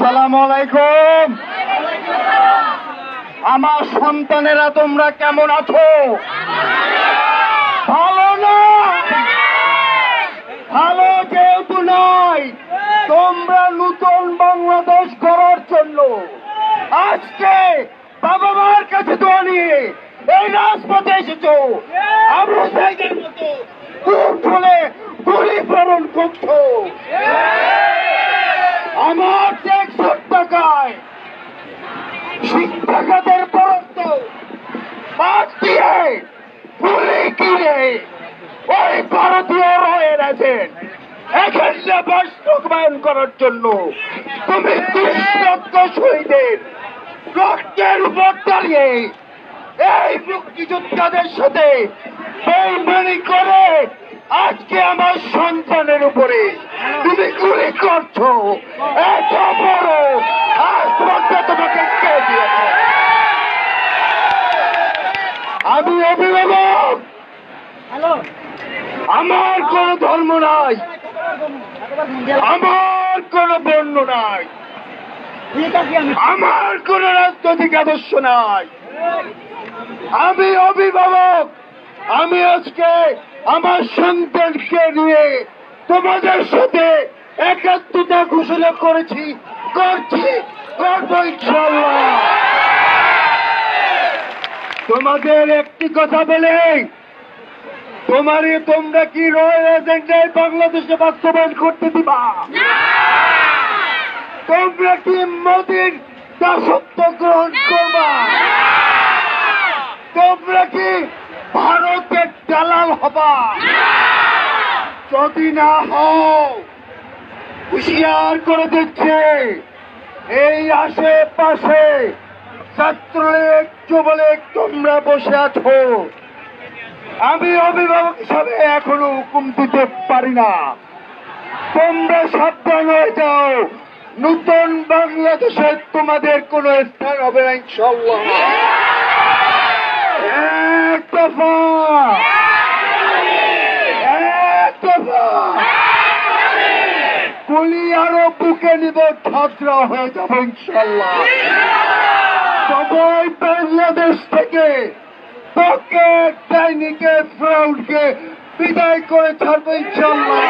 আসসালামু আলাইকুম। আমার সন্তানেরা তোমরা কেমন আছো? ভালো না? ভালো যেহেতু নয়, তোমরা নতুন বাংলাদেশ গড়ার জন্য আজকে বাবা মার কাছে দোয়া নিয়ে এই রাজপথে এসেছো। আবু সাইদের মতো বুক ফুলে গুলি প্রেরণ করছো। আমার 100 টাকায় শিক্ষাখাতের বরাদ্দ বাদ দিয়ে গুলি কিনে ওই ভারতীয় রয়ে আছেন এখানে বাস্তবায়ন করার জন্য তুমি শহীদের রক্তের উপর দাঁড়িয়ে এই মুক্তিযোদ্ধাদের সাথে বেইমানি করে আজকে আমার সন্তানের উপরে তুমি গুলি করছো। এত বড় আস্পর্ধা তোমাকে কে দিয়েছে? আমি অভিভাবক, আমার কোন ধর্ম নাই, আমার কোন বর্ণ নাই, আমার কোন রাজনৈতিক আদর্শ নাই। আমি অভিভাবক, আমি আজকে আমার সন্তানকে নিয়ে তোমাদের সাথে একাত্মতা ঘোষণা করছি, করবো ইনশাআল্লাহ। তোমাদের একটি কথা বলে, তোমরা কি রয়্যাল এজেন্ডায় বাংলাদেশে বাস্তবায়ন করতে দিবা? তোমরা কি মোদীর দাসত্ব গ্রহণ করবা? তোমরা কি ভারতের দালাল হবা? যদি না হও, হুঁশিয়ার করে দিচ্ছে এই আশেপাশে ছাত্রলীগ যুবলীগ তোমরা বসে আছো। আমি অভিভাবক হিসাবে এখনো হুকুম দিতে পারি না। তোমরা সাবধান হয়ে যাও, নতুন বাংলাদেশে তোমাদের কোন স্থান হবে না ইনশাআল্লাহ। এক দফা, এক দফা গুলি আরো বুকে নিব, ঠাকরা হয়ে যাবে ইনশাআল্লাহ। সবাই বাংলাদেশ থেকে পকেট ডাইনিকে ফ্রাউডকে বিদায় করে ছাড়বে ইনশাআল্লাহ।